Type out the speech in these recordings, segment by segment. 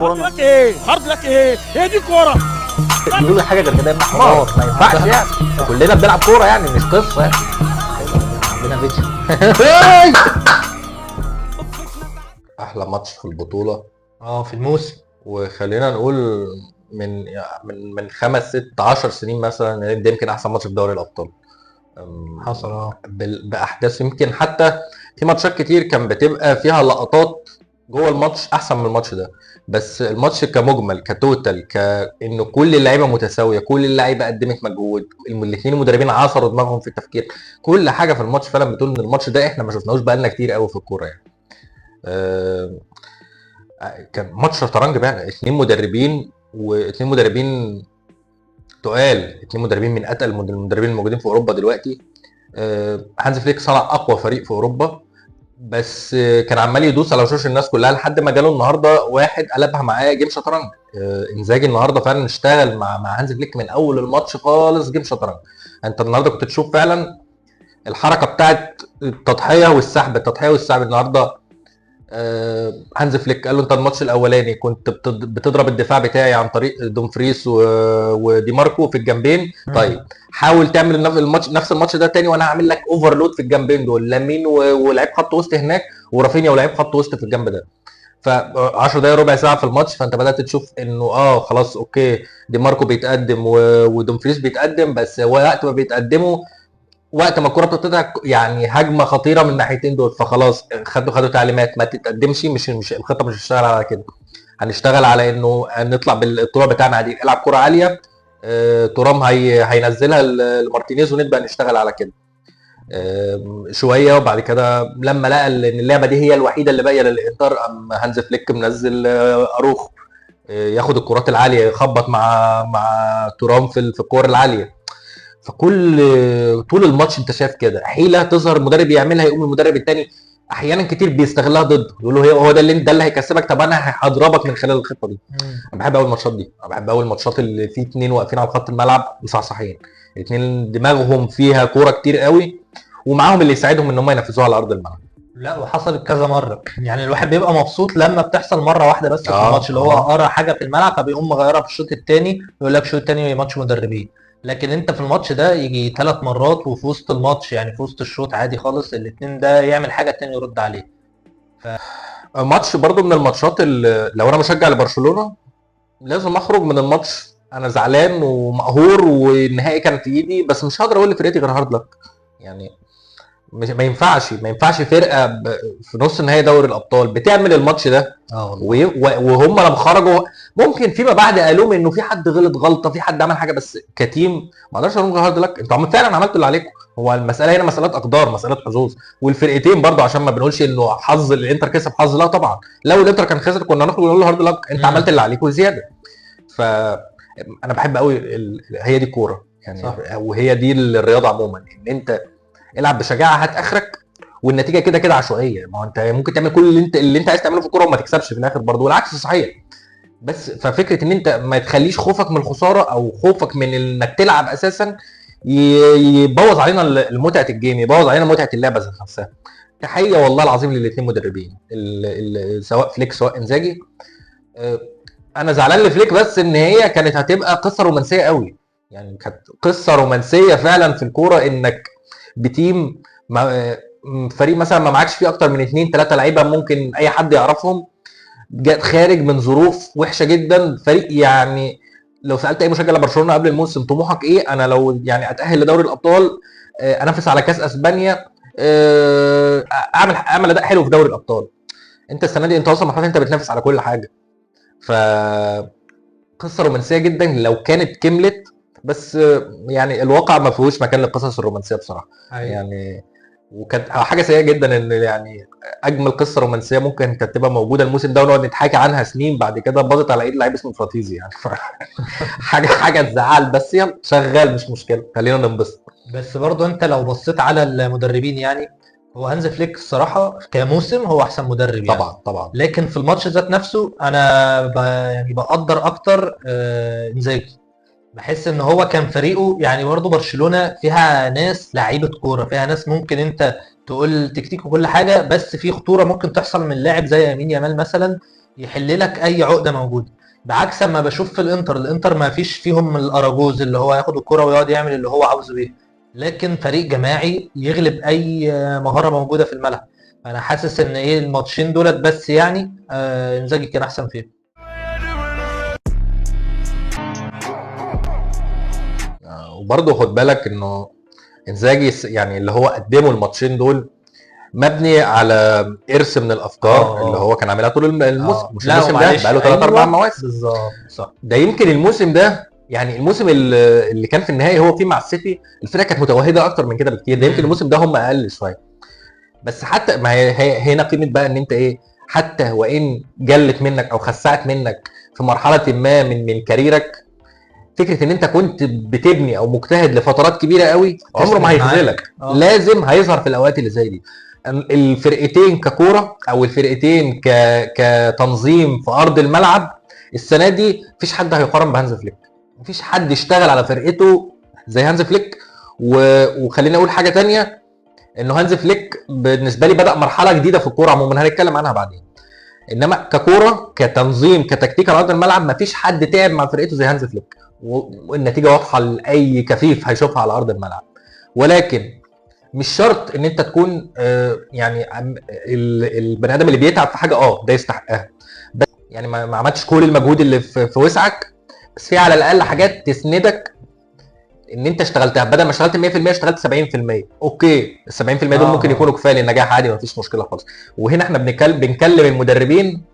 هارد لك ايه؟ هارد لك ايه؟ هي دي كوره. يقول حاجه غير كده يا ابن حمار، ما ينفعش يعني. كلنا بنلعب كوره يعني، مش قصه يعني. عندنا فيديو. احلى ماتش في البطوله في الموسم. وخلينا نقول من 5 6 10 سنين مثلا ده يمكن احسن ماتش في دوري الابطال. حصل باحداث يمكن حتى في ماتشات كتير كان بتبقى فيها لقطات جوه الماتش احسن من الماتش ده، بس الماتش كمجمل كتوتال كانه كل اللعيبه متساويه، كل اللعيبه قدمت مجهود، الاثنين المدربين عصروا دماغهم في التفكير، كل حاجه في الماتش فعلا بتقول ان الماتش ده احنا ما شفناهوش بقالنا كتير قوي في الكوره يعني. كان ماتش شطرنج بقى، اثنين مدربين واثنين مدربين تقال، اثنين مدربين من اتقل المدربين الموجودين في اوروبا دلوقتي. هانز فليك صنع اقوى فريق في اوروبا، بس كان عمال يدوس على وشوش الناس كلها لحد ما جاله النهارده واحد قلبها معاه جيم شطرنج. انزاجي النهارده فعلا اشتغل مع هانز فليك من اول الماتش خالص جيم شطرنج. انت النهارده كنت تشوف فعلا الحركه بتاعت التضحيه والسحب، النهارده. هانز فليك قال له انت الماتش الاولاني كنت بتضرب الدفاع بتاعي عن طريق دومفريس ودي ماركو في الجنبين، طيب حاول تعمل نفس الماتش ده تاني وانا هعمل لك اوفرلود في الجنبين دول، لامين ولعيب خط وسط هناك ورافينيا ولعيب خط وسط في الجنب ده. ف 10 دقايق ربع ساعه في الماتش، فانت بدات تشوف انه خلاص اوكي دي ماركو بيتقدم ودومفريس بيتقدم، بس وقت ما بيتقدموا وقت ما الكره بتتقطع يعني هجمه خطيره من الناحيتين دول، فخلاص خدوا تعليمات ما تتقدمش، مش الخطه مش هتشتغل على كده، هنشتغل على انه نطلع بالطلوع بتاعنا عادي، العب كره عاليه. ترام هينزلها لمارتينيز ونبدا نشتغل على كده شويه، وبعد كده لما لقى ان اللعبه دي هي الوحيده اللي باقيه للانتر قام هانز فليك منزل اروخو ياخد الكرات العاليه، يخبط مع ترام في الكور العاليه. طول الماتش انت شايف كده حيله تظهر المدرب يعملها يقوم المدرب الثاني احيانا كتير بيستغلها ضده، يقول له هو ده اللي هيكسبك، طب انا هضربك من خلال الخطه دي. انا بحب قوي الماتشات دي، انا بحب قوي الماتشات اللي فيه اثنين واقفين على خط الملعب مصحصحين، الاثنين دماغهم فيها كوره كتير قوي ومعاهم اللي يساعدهم ان هم ينفذوها على ارض الملعب. لا وحصلت كذا مره، يعني الواحد بيبقى مبسوط لما بتحصل مره واحده بس في الماتش، اللي هو قرا حاجه في الملعب فبيقوم مغيرها في الشوط الثاني، يقول لك الشوط الثاني ماتش مدربين. لكن انت في الماتش ده يجي 3 مرات وفي وسط الماتش، يعني في وسط الشوط عادي خالص الاثنين ده يعمل حاجه الثاني يرد عليه. ماتش برضو من الماتشات اللي لو انا مشجع لبرشلونه لازم اخرج من الماتش انا زعلان ومقهور والنهائي كان في ايدي، بس مش هقدر اقول لفرقتي غير هارد لك يعني. ما ينفعش فرقه في نص نهائي دوري الابطال بتعمل الماتش ده وهم لما خرجوا ممكن فيما بعد قالوا انه في حد غلط غلطه، في حد عمل حاجه، بس كتيم ما اقدرش اقول هارد لك، انتوا فعلا عملتوا اللي عليكم. هو المساله هنا مساله اقدار، مساله حظوظ، والفرقتين برضو عشان ما بنقولش انه حظ الانتر كسب حظ، لا طبعا لو الانتر كان خسر كنا نخرج ونقول له هارد لك، انت عملت اللي عليك وزياده. فانا بحب قوي هي دي الكوره يعني صح. وهي دي الرياضه عموما، ان انت العب بشجاعه هات اخرك، والنتيجه كده كده عشوائيه، ما هو انت ممكن تعمل كل اللي انت عايز تعمله في الكوره وما تكسبش في الاخر برضه، والعكس صحيح. بس ففكره ان انت ما تخليش خوفك من الخساره او خوفك من انك تلعب اساسا يبوظ علينا متعه الجيم، يبوظ علينا متعه اللعبه ذات نفسها. تحيه والله العظيم للاثنين مدربين سواء فليك سواء انزاجي. انا زعلان لفليك بس ان هي كانت هتبقى قصه رومانسيه قوي، يعني كانت قصه رومانسيه فعلا في الكوره، انك بتيم فريق مثلا ما معكش فيه اكتر من 2 3 لعيبه ممكن اي حد يعرفهم، جات خارج من ظروف وحشه جدا، فريق يعني لو سالت اي مشجع لبرشلونه قبل الموسم طموحك ايه، انا لو يعني اتاهل لدوري الابطال، انافس على كاس اسبانيا، اعمل اداء حلو في دوري الابطال. انت السنه دي انت اصلا مرحله انت بتنافس على كل حاجه، ف قصه رومانسيه جدا لو كانت كملت، بس يعني الواقع ما فيهوش مكان للقصص الرومانسيه بصراحه. يعني وكانت حاجه سيئه جدا ان يعني اجمل قصه رومانسيه ممكن كانت تبقى موجوده الموسم ده ونقعد نتحكي عنها سنين بعد كده باظت على ايد لعيب اسمه فراتيزي يعني حاجه تزعل، بس يلا شغال مش مشكله، خلينا ننبسط. بس برضو انت لو بصيت على المدربين يعني هو هانز فليك الصراحه كموسم هو احسن مدرب يعني. طبعا لكن في الماتش ذات نفسه انا يعني بقدر اكتر انزاجي، بحس ان هو كان فريقه يعني برضه برشلونه فيها ناس لعيبه كوره، فيها ناس ممكن انت تقول تكتيك وكل حاجه، بس في خطوره ممكن تحصل من لاعب زي يمين يامال مثلا يحل لك اي عقده موجوده. بعكس ما بشوف في الانتر ما فيش فيهم الاراجوز اللي هو ياخد الكرة ويقعد يعمل اللي هو عاوزه بيه، لكن فريق جماعي يغلب اي مهاره موجوده في الملعب. انا حاسس ان ايه الماتشين دولت بس يعني انزاجي كان احسن فيهم. وبرضه خد بالك انه انزاجي يعني اللي هو قدمه الماتشين دول مبني على ارث من الافكار اللي هو كان عاملها طول الموسم. مش الموسم ده، بقاله 3 4 مواسم بالظبط صح. ده يمكن الموسم ده، يعني الموسم اللي كان في النهائي هو فيه مع السيتي الفرقه كانت متوهده اكتر من كده بكتير. ده يمكن الموسم ده هم اقل شويه، بس حتى ما هي هنا قيمه بقى ان انت ايه، حتى وان جلت منك او خسعت منك في مرحله ما من كاريرك، فكره ان انت كنت بتبني او مجتهد لفترات كبيره قوي عمره ما هيخذلك. لازم هيظهر في الاوقات اللي زي دي. الفرقتين ككوره او الفرقتين كتنظيم في ارض الملعب السنه دي مفيش حد هيقارن بهانز فليك. مفيش حد اشتغل على فرقته زي هانز فليك. وخليني اقول حاجه تانية، انه هانز فليك بالنسبه لي بدا مرحله جديده في الكوره عموما، هنتكلم عنها بعدين. انما ككوره كتنظيم كتكتيك على ارض الملعب مفيش حد تعب مع فرقته زي هانز فليك، والنتيجه واضحه لاي كفيف هيشوفها على ارض الملعب. ولكن مش شرط ان انت تكون يعني البني ادم اللي بيتعب في حاجه ده يستحقها، بس يعني ما عملتش كل المجهود اللي في وسعك، بس في على الاقل حاجات تسندك ان انت اشتغلتها. بدل ما اشتغلت 100% اشتغلت 70%. اوكي ال 70% دول ممكن يكونوا كفايه للنجاح عادي، مفيش مشكله خالص. وهنا احنا بنكلم المدربين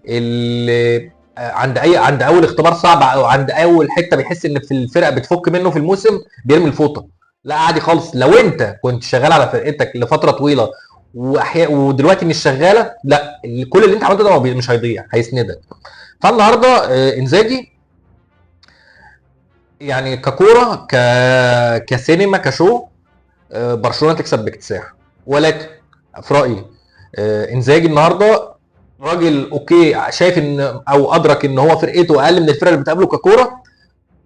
اللي عند اول اختبار صعب او عند اول حته بيحس ان في الفرقه بتفك منه في الموسم بيرمي الفوطه. لا عادي خالص، لو انت كنت شغال على فرقتك لفتره طويله ودلوقتي مش شغاله، لا كل اللي انت عملته ده مش هيضيع، هيسندك. فالنهارده انزاجي يعني ككوره كسينما كشو برشلونه تكسب باكتساح. ولكن في رايي انزاجي النهارده راجل اوكي شايف ان او ادرك ان هو فرقته اقل من الفرق اللي بتقابله ككوره،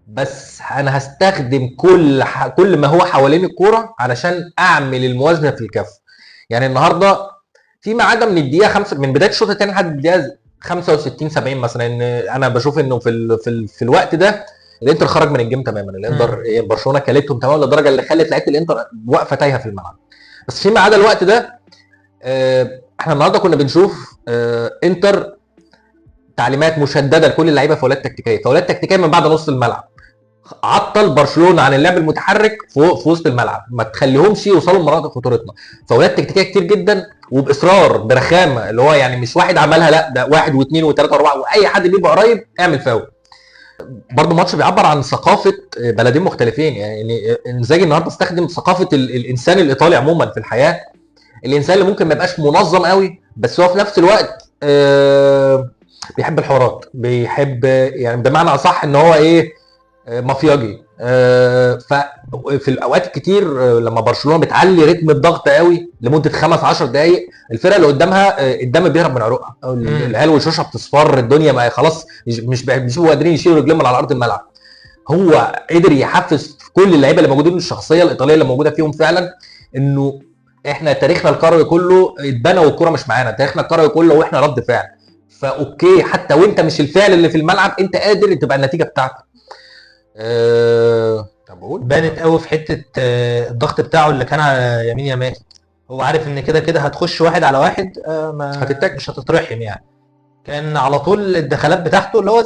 بس انا هستخدم كل ما هو حوالين الكوره علشان اعمل الموازنه في الكف. يعني النهارده فيما عدا من الدقيقه 5 من بدايه الشوط الثاني لحد الدقيقه 65 70 مثلا، ان انا بشوف انه في الوقت ده الانتر خرج من الجيم تماما. الانتر برشلونه كلتهم تماما لدرجه اللي خلت لعيبه الانتر واقفه تايهه في الملعب. بس فيما عدا الوقت ده احنا النهارده كنا بنشوف انتر تعليمات مشدده لكل اللعيبه، فاولات تكتيكيه من بعد نص الملعب. عطل برشلونه عن اللعب المتحرك في وسط الملعب، ما تخليهمش يوصلوا لمناطق خطورتنا. فاولات تكتيكيه كتير جدا وباصرار برخامه، اللي هو يعني مش واحد عملها، لا ده واحد واثنين وثلاثه واربعه، واي حد بيبقى قريب اعمل فاول. برضه ماتش بيعبر عن ثقافه بلدين مختلفين. يعني انزاجي النهارده استخدم ثقافه الانسان الايطالي عموما في الحياه، الانسان اللي ممكن ما يبقاش منظم قوي بس هو في نفس الوقت بيحب الحوارات، بيحب يعني بمعنى اصح ان هو ايه مافياجي. ففي الاوقات الكتير لما برشلونه بتعلي رتم الضغط قوي لمده 5-10 دقائق، الفرقه اللي قدامها الدم بيهرب من عروقها، العيال والشوشه بتصفر، الدنيا ما خلاص مش بيبقوا قادرين يشيلوا رجلهم من على ارض الملعب. هو قدر يحفز كل اللعيبه اللي موجودين، الشخصيه الايطاليه اللي موجوده فيهم فعلا، انه احنا تاريخنا الكروي كله اتبنى والكوره مش معانا، تاريخنا الكروي كله واحنا رد فعل. فاوكي حتى وانت مش الفعل اللي في الملعب انت قادر تبقى النتيجه بتاعتك. طب قول. بانت قوي في حته الضغط بتاعه اللي كان على يمين يامال. هو عارف ان كده كده هتخش واحد على واحد، مش هتترحم يعني. كان على طول الدخلات بتاعته اللي هو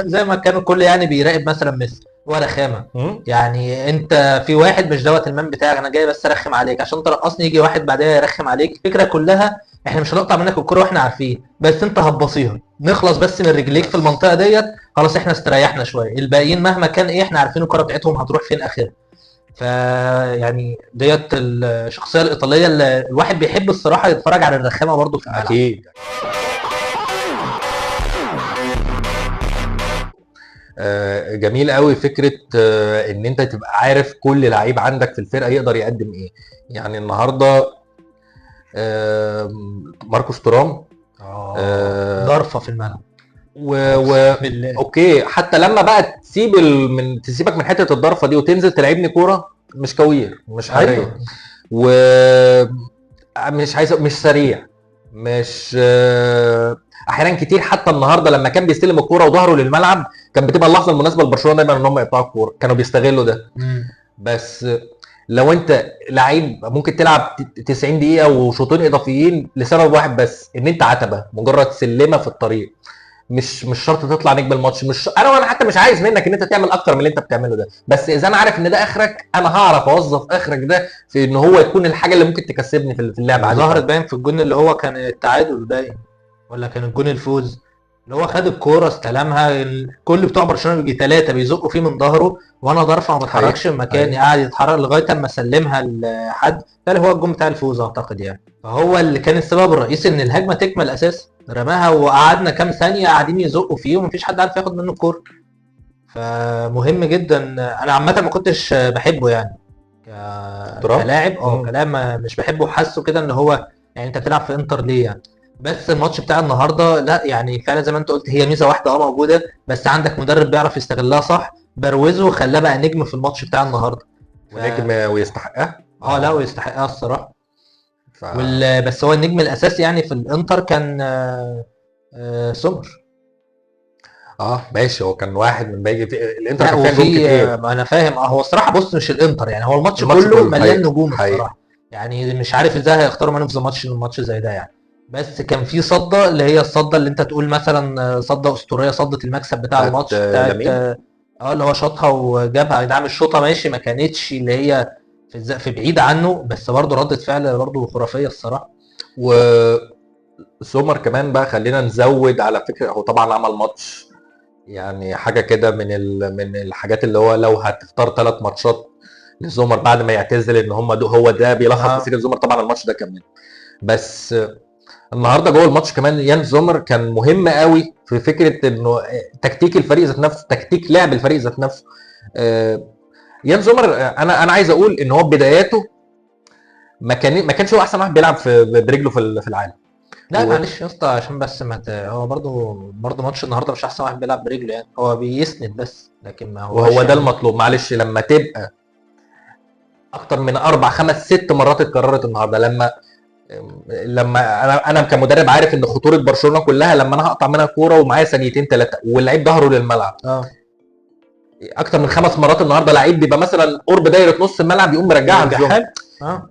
زي ما كانوا الكل يعني بيراقب مثلا ميسي ولا خامه. يعني انت في واحد مش دوت المان بتاعك، انا جاي بس ارخم عليك عشان ترقصني، يجي واحد بعدها يرخم عليك. الفكره كلها احنا مش هنقطع منك الكوره واحنا عارفين، بس انت هتبصيها نخلص بس من رجليك في المنطقه ديت، خلاص احنا استريحنا شويه. الباقيين مهما كان ايه احنا عارفين الكوره بتاعتهم هتروح فين اخرها. فيعني ديت الشخصيه الايطاليه اللي الواحد بيحب الصراحه يتفرج على الرخامه برضو في الملعب. اكيد. جميل قوي فكره ان انت تبقى عارف كل لعيب عندك في الفرقه يقدر يقدم ايه. يعني النهارده ماركوس تورام ضرفه في الملعب اوكي، حتى لما بقى تسيبك من حته الضرفه دي وتنزل تلعبني كوره مش كوير، مش حريه، ومش عايز، مش سريع، مش احيانا كتير حتى النهارده لما كان بيستلم الكوره وظهره للملعب كان بتبقى اللحظه المناسبه لبرشلونه دايما ان هم يقطعوا الكوره، كانوا بيستغلوا ده. بس لو انت لعيب ممكن تلعب 90 دقيقه وشوطين اضافيين لسبب واحد بس، ان انت عتبه مجرد سلمه في الطريق، مش شرط تطلع نجم الماتش. مش انا حتى مش عايز منك ان انت تعمل اكتر من اللي انت بتعمله ده، بس اذا انا عارف ان ده اخرك انا هعرف اوظف اخرك ده في ان هو يكون الحاجه اللي ممكن تكسبني في اللعب عليه. ظهرت باين في الجون اللي هو كان التعادل باين، ولا كان الجون الفوز، اللي هو خد الكوره استلمها، كل بتوع برشلونه بيجي 3 بيزقوا فيه من ظهره، وانا ضرفه ما بتحركش من مكاني، قاعد يتحرك لغايه اما سلمها لحد، ده اللي هو الجون بتاع الفوز اعتقد يعني. فهو اللي كان السبب الرئيسي ان الهجمه تكمل اساسا، رماها وقعدنا كام ثانيه قاعدين يزقوا فيه ومفيش حد عارف ياخد منه الكوره. فمهم جدا. انا عامه ما كنتش بحبه يعني كلاعب، كلاعب مش بحبه، حاسه كده ان هو يعني انت بتلعب في انتر ليه يعني. بس الماتش بتاع النهارده لا يعني فعلا زي ما انت قلت، هي ميزه واحده موجوده، بس عندك مدرب بيعرف يستغلها صح، بروزه وخلاه بقى نجم في الماتش بتاع النهارده. ونجم ويستحقها. لا ويستحقها الصراحه. بس هو النجم الاساسي يعني في الانتر كان سومر. ماشي، هو كان واحد من باقي الانتر كان فيها نجوم كتير. انا فاهم. هو الصراحه بص، مش الانتر يعني، هو الماتش كله مليان نجوم الصراحه يعني. مش عارف ازاي هيختاروا مان اوف ذا ماتش الماتش زي ده يعني. بس كان في صده، اللي هي الصده اللي انت تقول مثلا صده اسطوريه، صده المكسب بتاع الماتش بتاعت اللي هو شاطها وجابها. يا جدعان الشوطه ماشي ما كانتش اللي هي في بعيد عنه، بس برضه ردة فعل برضه خرافيه الصراحه. سومر كمان بقى خلينا نزود على فكره، هو طبعا عمل ماتش يعني حاجه كده من الحاجات اللي هو لو هتختار 3 ماتشات لزومر بعد ما يعتزل ان هم هو ده بيلخص مسيره زومر. طبعا الماتش ده كمان، بس النهارده جوه الماتش كمان يان زومر كان مهم قوي في فكره انه تكتيك الفريق ذات نفسه، تكتيك لعب الفريق ذات نفسه. يان زومر انا عايز اقول ان هو بداياته ما كانش هو احسن واحد بيلعب برجله في العالم. لا معلش يا اسطى، عشان بس ما هو برضه ماتش النهارده مش احسن واحد بيلعب برجله يعني، هو بيسند بس، لكن ما هو وهو ده المطلوب. معلش لما تبقى اكتر من 4 5 6 مرات اتكررت النهارده، لما انا كمدرب عارف ان خطوره برشلونه كلها لما انا هقطع منها الكوره ومعايا ثانيتين 3 واللعيب ظهره للملعب. اكتر من 5 مرات النهارده لعيب بيبقى مثلا قرب دايره نص الملعب يقوم مرجعها.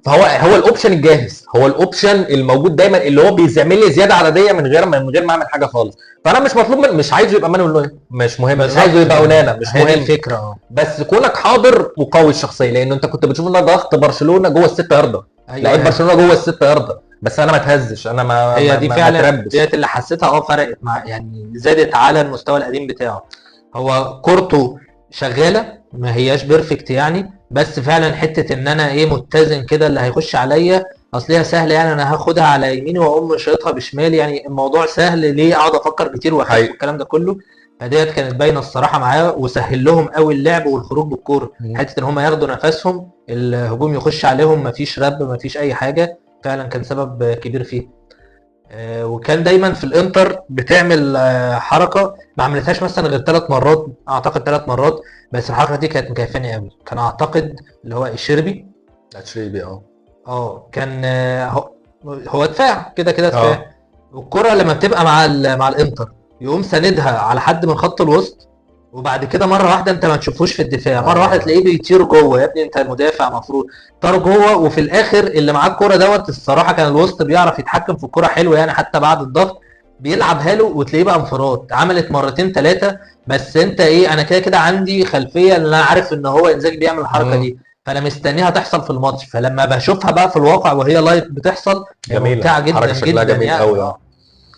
فهو الاوبشن الجاهز، هو الاوبشن الموجود دايما، اللي هو بيعمل لي زياده عدديه من غير ما اعمل حاجه خالص. فانا مش مطلوب مش عايزه يبقى مانويل، مش مهم، مش عايزه يبقى اونانا، مش مهم الفكره. بس كونك حاضر وقوي الشخصيه، لانه انت كنت بتشوف ان ضغط برشلونه جوه ال6 يارده. لعيب برشلونه جوه ال6 يارده، بس انا ما اتهزش، انا ما هي دي فعلا ديت اللي حسيتها فرقت مع يعني، زادت على المستوى القديم بتاعه. هو كورته شغاله ما هياش بيرفكت يعني، بس فعلا حته ان انا متزن كده، اللي هيخش عليا اصلها سهله يعني، انا هاخدها على يميني واقوم شايطها بشمالي يعني، الموضوع سهل ليه اقعد افكر كتير واخاف والكلام ده كله. فديت كانت باينه الصراحه معاه، وسهل لهم قوي اللعب والخروج بالكوره، حته ان هم ياخدوا نفسهم، الهجوم يخش عليهم مفيش رب مفيش اي حاجه، فعلا كان سبب كبير فيه. وكان دايما في الانتر بتعمل حركه ما عملتهاش مثلا غير 3 مرات، اعتقد 3 مرات، بس الحركه دي كانت مكيفاني قوي. كان اعتقد اللي هو الشربي كان هو دفاع كده دفاع، والكره لما بتبقى مع الانتر يقوم ساندها على حد من خط الوسط، وبعد كده مره واحده انت ما تشوفوش في الدفاع، مره واحده تلاقيه بيطير جوه. يا ابني انت المدافع المفروض طار جوه، وفي الاخر اللي معاه الكوره دوت الصراحه كان الوسط بيعرف يتحكم في الكوره حلو يعني، حتى بعد الضغط بيلعبها له وتلاقيه بقى انفراد. عملت مرتين 3 بس انت انا كده عندي خلفيه ان انا عارف ان هو انزاجي بيعمل الحركه دي، فانا مستنيها تحصل في الماتش، فلما بشوفها بقى في الواقع وهي لايف بتحصل ممتعه جدا جدا جميل يعني قوي.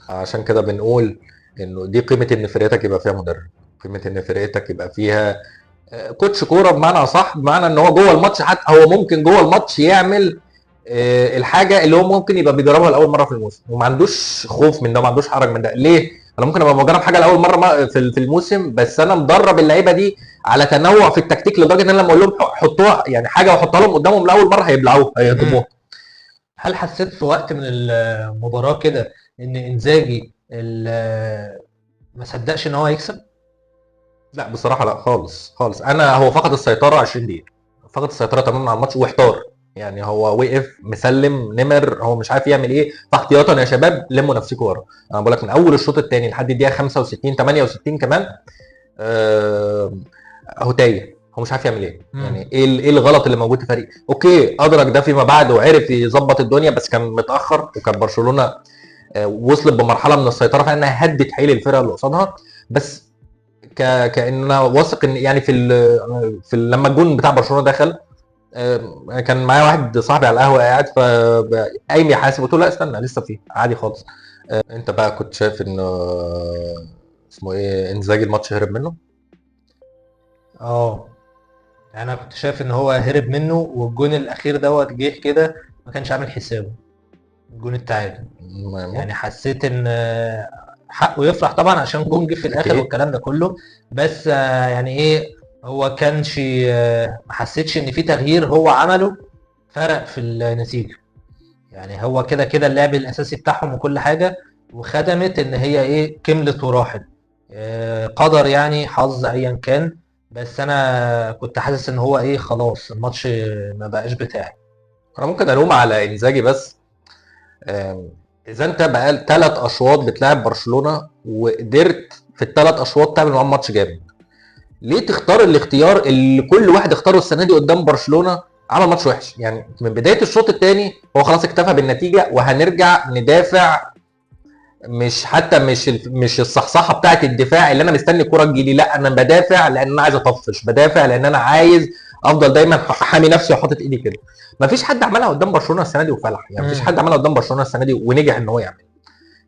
عشان كده بنقول انه دي قيمه ان فرقتك يبقى فيها مدرب، قيمه ان فرقتك يبقى فيها كوتش كوره بمعنى صح، بمعنى ان هو جوه الماتش حتى هو ممكن جوه الماتش يعمل الحاجه اللي هو ممكن يبقى بيجربها لاول مره في الموسم، وما عندوش خوف من ده وما عندوش حرج من ده. ليه؟ انا ممكن ابقى بجرب حاجه لاول مره في الموسم، بس انا مدرب اللعيبه دي على تنوع في التكتيك لدرجه ان انا لما اقول لهم حطوها يعني حاجه واحطها لهم قدامهم لاول مره هيبلعوها هيهضموها. هل حسيت في وقت من المباراه كده ان انزاجي ما صدقش ان هو يكسب؟ لا بصراحه لا خالص. هو فقد السيطره 20 دقيقه، فقد السيطره تماما على الماتش واحتار. يعني هو وقف مسلم نمر، هو مش عارف يعمل ايه، فاحتياطا يا شباب لموا نفسكم ورا. انا بقول لك من اول الشوط الثاني لحد الدقيقه 65 68 كمان اهو تايه، هو مش عارف يعمل ايه. يعني ايه الغلط اللي موجود في الفريق؟ اوكي ادرك ده فيما بعد وعرف يظبط الدنيا، بس كان متاخر، وكان برشلونه وصلت بمرحله من السيطره فانها هدت حيل الفرقه اللي قصادها. بس كان انا واثق ان يعني لما الجون بتاع برشلونه دخل كان معايا واحد صاحبي على القهوه قاعد قايم يحاسب، قلت له لا استنى لسه فيه عادي خالص. انت بقى كنت شايف ان اسمه ايه انزاجي الماتش هرب منه؟ يعني انا كنت شايف ان هو هرب منه، والجون الاخير دوت جه كده ما كانش عامل حسابه، الجون التعادل. يعني حسيت ان حقه يفرح طبعا عشان جون جه في الاخر والكلام ده كله، بس يعني ايه هو كانش ما حسيتش ان في تغيير هو عمله فرق في النتيجه. يعني هو كده كده اللعب الاساسي بتاعهم وكل حاجه، وخدمت ان هي ايه كملت وراحت، قدر يعني حظ ايا كان. بس انا كنت حاسس ان هو ايه خلاص الماتش ما بقاش بتاعي. انا ممكن الوم على انزاجي بس اذا انت بقى 3 اشواط بتلعب برشلونه وقدرت في ال3 اشواط تعمل معاهم ماتش جامد، ليه تختار الاختيار اللي كل واحد اختاره السنه دي قدام برشلونه عمل ماتش وحش؟ يعني من بدايه الشوط الثاني هو خلاص اكتفى بالنتيجه وهنرجع ندافع، مش الصحصحه بتاعه الدفاع اللي انا مستني الكره تجيلي، لا انا بدافع لان انا عايز اطفش، بدافع لان انا عايز افضل دايما حامي نفسي وحاطط ايدي كده. مفيش حد عملها قدام برشلونه السنه دي وفلح، يعني مفيش حد عملها قدام برشلونه السنه دي ونجح ان هو يعمل.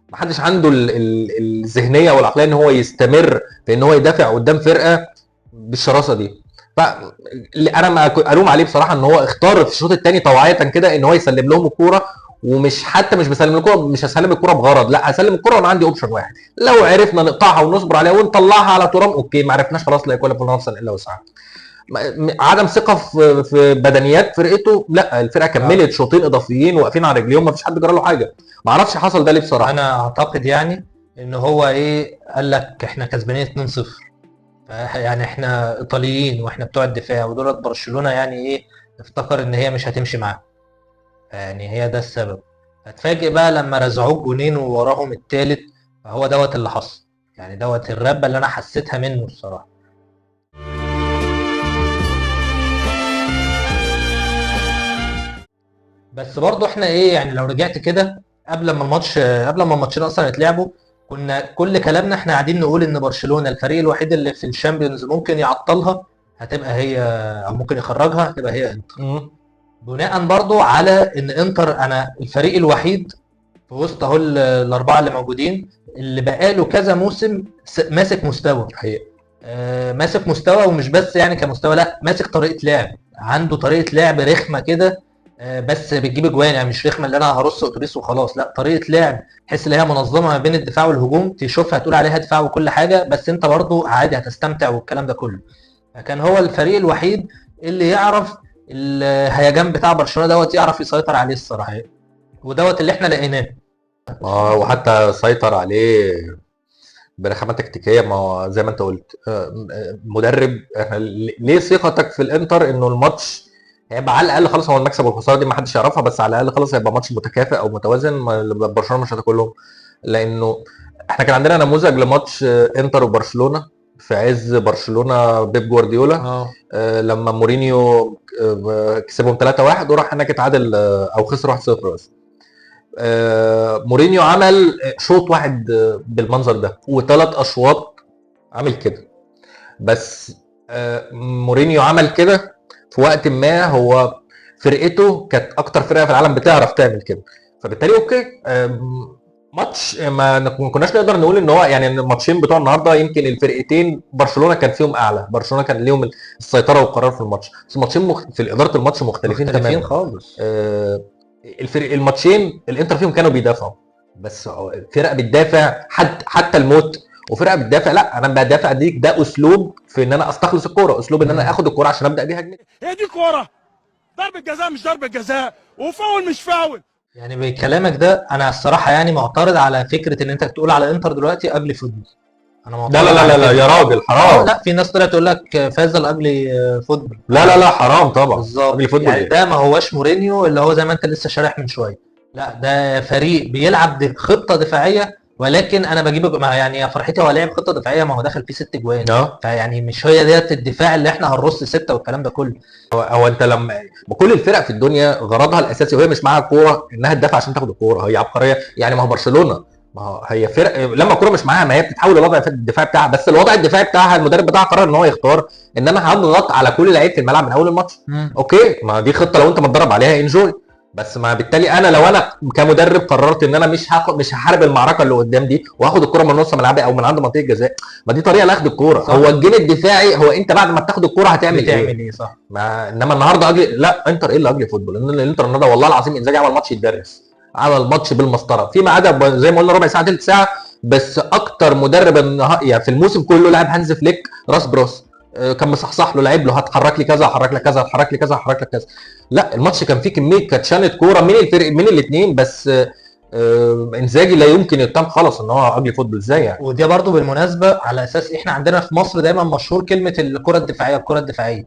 محدش عنده الذهنيه والعقليه ان هو يستمر في ان هو يدافع قدام فرقه بالشراسه دي. فانا ما الوم عليه بصراحه ان هو اختار في الشوط الثاني طوعيه كده ان هو يسلم لهم الكوره، ومش حتى مش بسلم الكوره، مش هسلم الكوره بغرض، لا هسلم الكوره وانا عندي اوبشن واحد، لو عرفنا نقطعها ونصبر عليها ونطلعها على ترام اوكي، ما عرفناش خلاص لا يكون في نفسا الا وسعها. عدم ثقه في بدنيات فرقته، لا الفرقه كملت شوطين اضافيين واقفين على رجليهم ما فيش حد جرى له حاجه، ما اعرفش حصل ده ليه بصراحه. انا اعتقد يعني ان هو ايه قال لك احنا كسبانين 2-0، يعني احنا ايطاليين واحنا بتوع الدفاع ودولت برشلونه، يعني ايه افتكر ان هي مش هتمشي معاه، يعني هي ده السبب. هتفاجئ بقى لما رزعوه جونين ووراهم التالت، فهو دوت اللي حصل، يعني دوت الربه اللي انا حسيتها منه الصراحه. بس برضو احنا ايه يعني لو رجعت كده قبل ما الماتشين اصلا يتلعبوا، كنا كل كلامنا احنا قاعدين نقول ان برشلونه الفريق الوحيد اللي في الشامبيونز ممكن يعطلها هتبقى هي، او ممكن يخرجها هتبقى هي انتر. بناء برضو على ان انتر انا الفريق الوحيد في وسط اهو الاربعه اللي موجودين اللي بقاله كذا موسم ماسك مستوى حقيقة. ماسك مستوى، ومش بس يعني كمستوى، لا ماسك طريقه لعب، عنده طريقه لعب رخمه كده بس بتجيب اجوان، يعني مش رخمه اللي انا هرص اتوبيس وخلاص، لا طريقه لعب تحس ان هي منظمه ما بين الدفاع والهجوم، تشوفها تقول عليها دفاع وكل حاجه، بس انت برضو عادي هتستمتع والكلام ده كله. فكان هو الفريق الوحيد اللي يعرف الهيجان بتاع برشلونه دوت يعرف يسيطر عليه الصراحه، ودوت اللي احنا لقيناه. وحتى سيطر عليه برخامه تكتيكيه، ما هو زي ما انت قلت مدرب. احنا ليه ثقتك في الانتر انه الماتش هيبقى على الاقل خلاص، هو المكسب والخساره دي ما حدش يعرفها، بس على الاقل خلاص هيبقى ماتش متكافئ او متوازن، برشلونه مش هتاكلهم. لانه احنا كان عندنا نموذج لماتش انتر وبرشلونه في عز برشلونه بيب جوارديولا لما مورينيو كسبهم 3-1 وراح هناك اتعادل او خسر 1-0 بس. مورينيو عمل شوط واحد بالمنظر ده وثلاث اشواط عامل كده، بس مورينيو عمل كده في وقت ما هو فرقته كانت اكتر فرقه في العالم بتعرف تعمل كده، فبالتالي اوكي ماتش ما كناش نقدر نقول ان هو يعني الماتشين بتوع النهارده يمكن الفرقتين برشلونه كان فيهم اعلى، برشلونه كان ليهم السيطره والقرار في الماتش، بس الماتشين في اداره الماتش مختلفين تماما خالص. الماتشين الانتر فيهم كانوا بيدافعوا، بس فرقه بتدافع حتى الموت، وفرقه بتدافع لا انا بدافع ديك، ده اسلوب في ان انا استخلص الكوره، اسلوب ان انا اخد الكوره عشان ابدا بيها هجمه. هي دي كوره، ضربه جزاء مش ضربه جزاء، وفاول مش فاول. يعني بكلامك ده انا الصراحه يعني معترض على فكره ان انت تقول على انتر دلوقتي قبل فوتبول، انا لا لا لا لا, لا يا راجل حرام. لا في ناس طلعت تقول لك فاز الاجلي فوتبول. لا لا لا حرام طبعا. بالظبط اجلي فوتبول يعني إيه؟ ده ما هوش مورينيو اللي هو زي ما انت لسه شارح من شويه، لا ده فريق بيلعب خطه دفاعيه، ولكن انا بجيب يعني يا فرحتي هو لعب خطه دفاعيه، ما هو دخل فيه 6 جوان، فيعني مش هي ديت الدفاع اللي احنا هنرص 6 والكلام ده كله. هو انت لما كل الفرق في الدنيا غرضها الاساسي وهي مش معاها الكوره انها تدافع عشان تاخد الكوره، هي عبقريه يعني. ما هو برشلونه ما هو هي فرق لما الكوره مش معاها ما هي بتتحول للوضع الدفاعي بتاعها، بس الوضع الدفاعي بتاعها المدرب بتاعها قرر ان هو يختار ان انا هضغط على كل لعيب في الملعب من اول الماتش. اوكي ما دي خطه لو انت متدرب عليها انجوي، بس ما بالتالي انا لو انا كمدرب قررت ان انا مش هحارب المعركه اللي قدام دي وهاخد الكوره من نص ملعبي او من عند منطقه الجزاء، ما دي طريقه لاخد الكوره. هو الجيل الدفاعي هو انت بعد ما بتاخد الكوره هتعمل ايه؟ صح. انما النهارده لا انتر ايه اللي اجلي فوتبول؟ ان الانتر النهارده والله العظيم انزاجي عمل ماتش يتدرس، عمل ماتش بالمسطره فيما عدا زي ما قلنا ربع ساعه ثلث ساعه. بس اكتر مدرب يعني في الموسم كله لعب هانز فليك راس براس، كان مصحصح له لعيب له هتحرك لي كذا هحرك لك كذا هتحرك لي كذا هحرك لك كذا. لا الماتش كان فيه كميه كاتشانه كوره من الفرق من الاثنين، بس انزاجي لا يمكن يتم خلاص ان هو اجلي فوتبول ازاي يعني. ودي برضو بالمناسبه على اساس احنا عندنا في مصر دايما مشهور كلمه الكره الدفاعيه الكره الدفاعيه،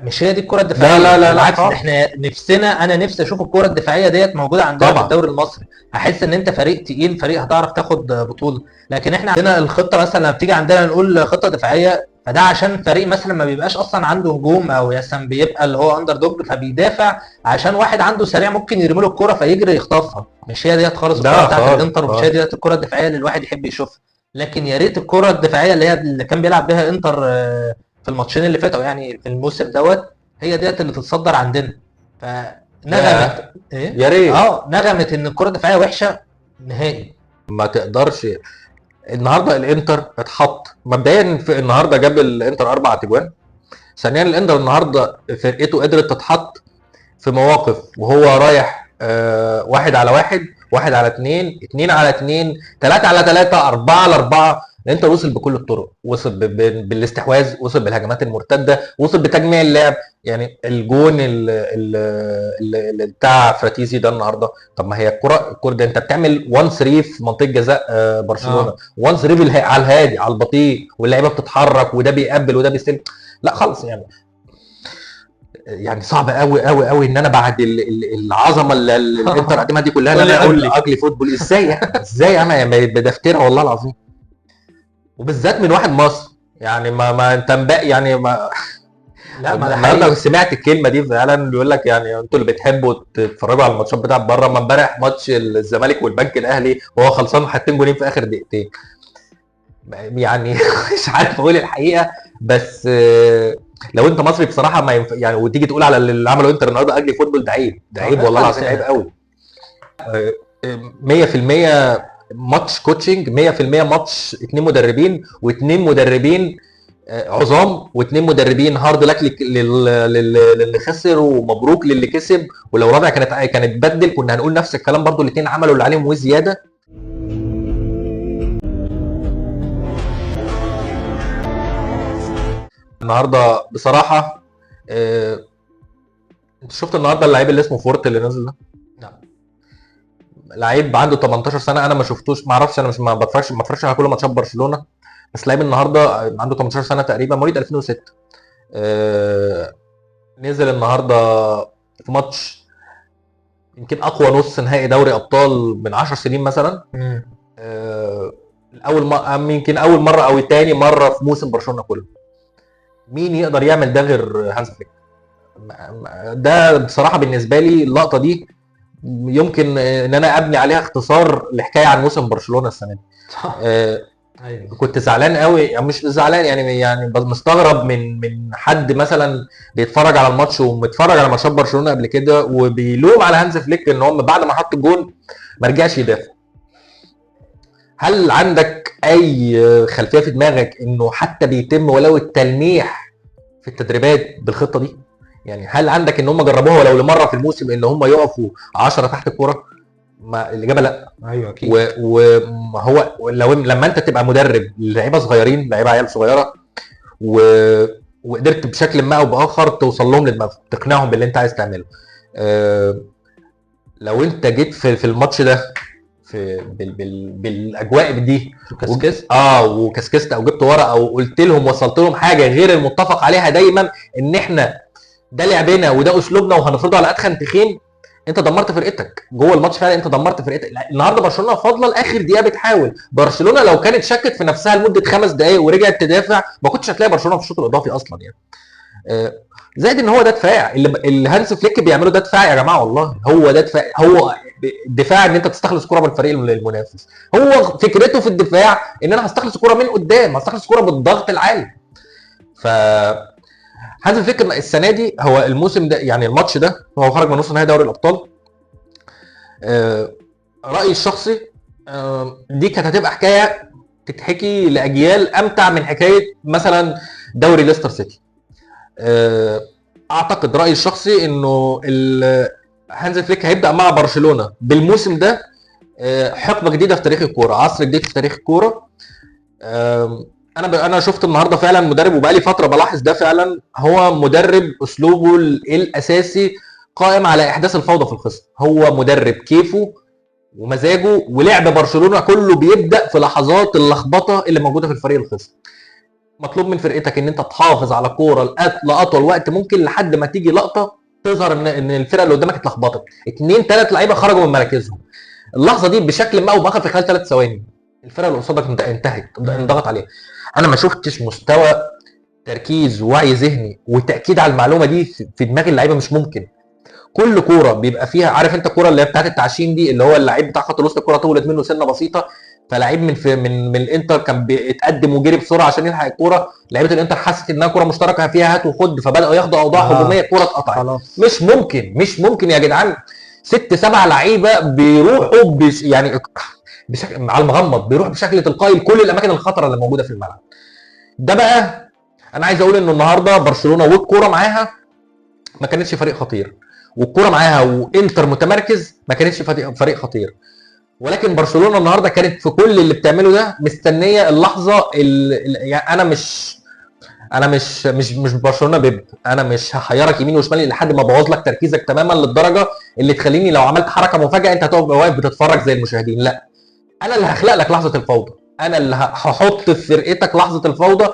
مش هي دي الكره الدفاعيه. لا لا لا بالعكس احنا انا نفسي اشوف الكره الدفاعيه ديت موجوده عندنا في الدوري المصري، هحس ان انت فريق تقيل، فريق هتعرف تاخد بطوله. لكن احنا عندنا الخطه مثلا لما بتيجي عندنا نقول خطه دفاعيه، فده عشان فريق مثلا ما بيبقاش اصلا عنده هجوم او مثلا بيبقى اللي هو اندر دوج فبيدافع عشان واحد عنده سريع ممكن يرمي له الكوره فيجري يخطفها. مش هي ديت خالص الكوره بتاعت الانتر، ومش هي ديت الكوره الدفاعيه اللي الواحد يحب يشوفها. لكن يا ريت الكوره الدفاعيه اللي كان بيلعب بيها انتر في الماتشين اللي فاتوا يعني في الموسم دوت هي ديت اللي تتصدر عندنا. فنغمت ايه يا ريت نغمت ان الكره الدفاعيه وحشه نهائي. ما تقدرش. النهارده الانتر اتحط مبدئيا في النهارده جاب الانتر 4 تجوان. ثانيا الانتر النهارده فرقته قدرت تتحط في مواقف وهو رايح 1 على 1 1 على 2 2 على 2 3 على 3 4 على 4. الانتر وصل بكل الطرق، وصل بالاستحواذ، وصل بالهجمات المرتده، وصل بتجميع اللعب. يعني الجون اللي بتاع فراتيزي ده النهارده، طب ما هي الكره ده انت بتعمل 1 3 في منطقه جزاء برشلونه 1 3 على الهادي على البطيء واللعيبه بتتحرك وده بيقبل وده بيستلم. لا خالص يعني صعب قوي قوي قوي ان انا بعد العظمه اللي الانتر قدمها دي كلها انا اقول اجلي فوتبول ازاي ازاي انا بدفترها والله العظيم، وبالذات من واحد مصر يعني ما انت يعني ما لا ما انا سمعت الكلمه دي فعلا بيقول لك يعني انتوا اللي بتحبوا تتفرجوا على الماتشات بتاعت بره. ما امبارح ماتش الزمالك والبنك الاهلي وهو خلصان حاطين جولين في اخر دقيقتين يعني مش عارف اقول الحقيقه، بس لو انت مصري بصراحه ما يعني وتيجي تقول على اللي عمله انتر النهارده اجلي فوتبول ده عيب، ده عيب والله العظيم عيب قوي. 100% ماتش كوتشنج، 100% ماتش 2 مدربين و2 مدربين عظام و2 مدربين هارد لك للي خسر ومبروك للي كسب. ولو رابع كانت بدل كنا هنقول نفس الكلام برضو، الاثنين عملوا اللي عليهم وزياده. النهارده بصراحه انت شفت النهارده اللعيب اللي اسمه فورت اللي نزل ده؟ نعم لعيب عنده 18 سنه، انا ما شفتوش، ما اعرفش، انا مش ما بتفرجش على كل ماتشات برشلونه، بس لعيب النهارده عنده 18 سنه تقريبا، مواليد 2006. نزل النهارده في ماتش يمكن اقوى نص نهائي دوري ابطال من 10 سنين مثلا. يمكن اول مره او ثاني مره في موسم برشلونه كله. مين يقدر يعمل ده غير هانز فليك؟ ده بصراحه بالنسبه لي اللقطه دي يمكن ان انا ابني عليها اختصار لحكايه عن موسم برشلونه السنه دي. أيوة. كنت زعلان قوي، يعني مش زعلان يعني مستغرب من حد مثلا بيتفرج على الماتش ومتفرج على ماتشات برشلونه قبل كده وبيلوم على هانز فليك ان هم بعد ما حط الجون ما رجعش يدافع. هل عندك اي خلفيه في دماغك انه حتى بيتم ولو التلميح في التدريبات بالخطه دي؟ يعني هل عندك ان هم جربوها ولو لمره في الموسم ان هم يقفوا 10 تحت الكوره؟ ما الاجابه لا. ايوه اكيد. وهو لما انت تبقى مدرب لعيبه صغيرين، لعيبه عيال صغيره وقدرت بشكل ما او باخر توصل لهم لدماغهم، تقنعهم باللي انت عايز تعمله. لو انت جيت في الماتش ده بالاجواء دي وكسكس وكسكست او جبت ورقه او قلت لهم وصلت لهم حاجه غير المتفق عليها دايما ان احنا ده لعبنا وده اسلوبنا وهنفرضه على اتخن تخين، انت دمرت فرقتك جوه الماتش فعلا. انت دمرت فرقتك. النهارده برشلونه فاضله لاخر دقيقه بتحاول. برشلونه لو كانت شكت في نفسها لمده 5 دقائق ورجعت تدافع ما كنتش هتلاقي برشلونه في الشوط الاضافي اصلا يعني. زائد ان هو ده دفاع اللي هانس فليك بيعمله، ده دفاع يا جماعه والله. هو ده دفاع، هو دفاع ان انت تستخلص كره من الفريق المنافس. هو فكرته في الدفاع ان انا هستخلص كره من قدام، هستخلص كره بالضغط العالي. ف هانز فليك السنه دي هو الموسم ده يعني الماتش ده هو خرج من نص نهائي دوري الابطال. رايي الشخصي دي كانت هتبقى حكايه تتحكي لاجيال امتع من حكايه مثلا دوري ليستر سيتي. اعتقد رايي الشخصي انه هانز فليك هيبدا مع برشلونه بالموسم ده حقبه جديده في تاريخ الكوره، عصر جديد في تاريخ الكوره. انا شفت النهارده فعلا مدرب، وبقالي فتره بلاحظ ده فعلا. هو مدرب اسلوبه الاساسي قائم على احداث الفوضى في الخصم. هو مدرب كيفه ومزاجه، ولعب برشلونه كله بيبدا في لحظات اللخبطه اللي موجوده في الفريق الخصم. مطلوب من فرقتك ان انت تحافظ على كوره لاطول وقت ممكن لحد ما تيجي لقطه تظهر ان الفرقه اللي قدامك اتلخبطت. 2-3 لعيبه خرجوا من مراكزهم. اللحظه دي بشكل ما او باخر في خلال 3 ثواني الفرقه اللي قصادك انتهت، انضغط عليها. انا ما شفتش مستوى تركيز ووعي ذهني وتاكيد على المعلومه دي في دماغ اللعيبه، مش ممكن. كل كوره بيبقى فيها، عارف انت الكوره اللي هي بتاعت التعشيم دي، اللي هو اللعيب بتاع خط الوسط الكوره طولت منه سنه بسيطه، فلعيب من الانتر كان بيتقدم وجري بسرعه عشان يلحق الكوره، لعيبه الانتر حست انها كوره مشتركه فيها هات وخد، فبداوا ياخدوا اوضاع هجوميه، الكوره اتقطعت. مش ممكن يا جدعان 6-7 لعيبه بيروحوا يعني بشكل على المغمض، بيروح بشكل تلقائي لكل الاماكن الخطره اللي موجوده في الملعب. ده بقى انا عايز اقول انه النهارده برشلونه والكوره معاها ما كانتش فريق خطير، والكوره معاها وانتر متمركز ما كانتش فريق خطير، ولكن برشلونه النهارده كانت في كل اللي بتعمله ده مستنيه اللحظه يعني انا مش برشلونه بيب، انا مش هحيرك يمين وشمال لحد ما ابوظ لك تركيزك تماما للدرجه اللي تخليني لو عملت حركه مفاجاه انت هتقف واقف بتتفرج زي المشاهدين. لا، انا اللي هخلق لك لحظه الفوضى، انا اللي هحط في فرقتك لحظه الفوضى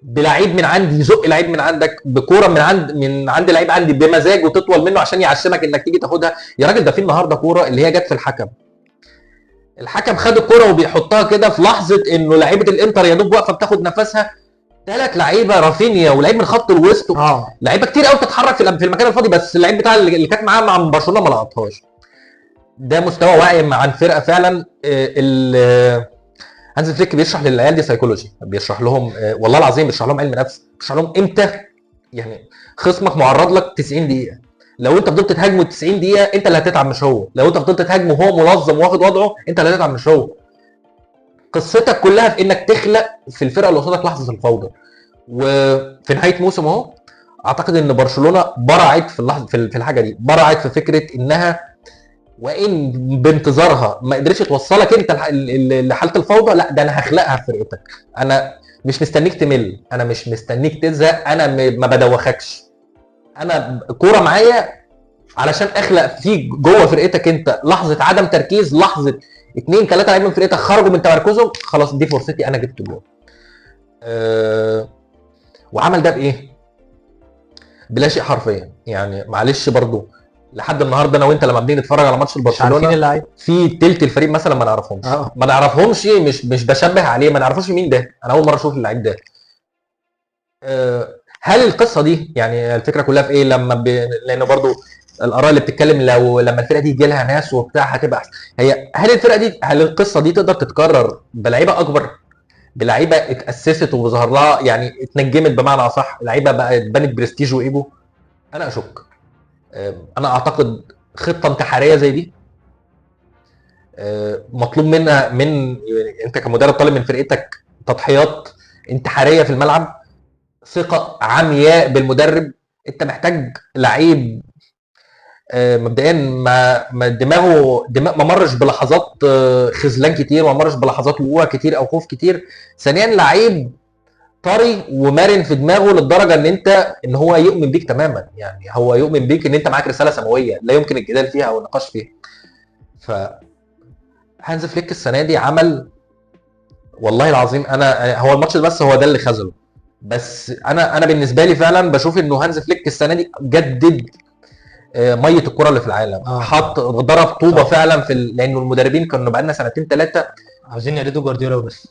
بلعيب من عندي يزق لعيب من عندك، بكوره من عند لعيب عندي بمزاج وتطول منه عشان يعشمك انك تيجي تاخدها. يا راجل ده في النهارده كوره اللي هي جت في الحكم خد الكوره وبيحطها كده في لحظه انه لعيبه الانتر يا دوب واقفه بتاخد نفسها، 3 لعيبه رافينيا ولعيب من خط الوسط لعيبه كتير قوي تتحرك في المكان الفاضي، بس اللعيب بتاع اللي كانت معاه مع برشلونه ما لقطهاش. ده مستوى واعي عن فرقه فعلا. هانز فليك بيشرح للعيال دي سيكولوجي، بيشرح لهم والله العظيم بيشرح لهم علم نفس، بيشرح لهم امتى يعني خصمك معرض لك 90 دقيقه، لو انت فضلت تهاجمه 90 دقيقه انت اللي هتتعب مش هو، لو انت فضلت تهاجمه وهو منظم واخد وضعه انت اللي هتتعب مش هو. قصتك كلها في انك تخلق في الفرقه اللي قصادك لحظه الفوضى. وفي نهايه موسم اهو اعتقد ان برشلونه برعت في اللحظه في الحاجه دي، برعت في فكره انها وان بانتظارها ما قدرتش توصلك انت لحاله الفوضى، لا ده انا هخلقها في فرقتك. انا مش مستنيك تمل، انا مش مستنيك تزهق، انا ما بدوخكش، انا كوره معايا علشان اخلق فيك جوه فرقتك انت لحظه عدم تركيز، لحظه 2-3 لعيبه من فرقتك خرجوا من تمركزهم، خلاص دي فرصتي انا جبت جول. وعمل ده بايه؟ بلا شيء حرفيا يعني. معلش برضو لحد النهارده انا وانت لما بنيجي نتفرج على ماتش البرشلونه في تلت الفريق مثلا ما نعرفهمش، ما نعرفهمش، مش بشبه عليه، ما نعرفوش مين ده، انا اول مره اشوف اللعيب ده. هل القصه دي يعني الفكره كلها في ايه؟ لانه برضو الاراء اللي بتتكلم لما الفرقه دي يجي لها ناس وبتاع هتبقى احسن، هل القصه دي تقدر تتكرر بلعيبه اكبر، بلعيبه اتاسست وظهر لها يعني اتنجمت بمعنى اصح، لعيبه بقت بنت برستيج وايجو؟ انا اشك. انا اعتقد خطه انتحاريه زي دي مطلوب منها انت كمدرب طالب من فرقتك تضحيات انتحاريه في الملعب، ثقه عمياء بالمدرب. انت محتاج لعيب مبدئيا ما دماغه ما مرش بلحظات خذلان كتير، ما مرش بلحظات وقوع كتير او خوف كتير. ثانيا لعيب طري ومرن في دماغه للدرجه ان هو يؤمن بيك تماما، يعني هو يؤمن بيك ان انت معاك رساله سماويه لا يمكن الجدال فيها او النقاش فيها. ف هانز فليك السنه دي عمل والله العظيم، انا هو الماتش ده بس هو ده اللي خذله، بس انا بالنسبه لي فعلا بشوف انه هانز فليك السنه دي جدد ميه الكره اللي في العالم. حط ضرب طوبه فعلا لانه المدربين كانوا بقالنا سنتين ثلاثه عاوزين يريدوا جوارديولا بس.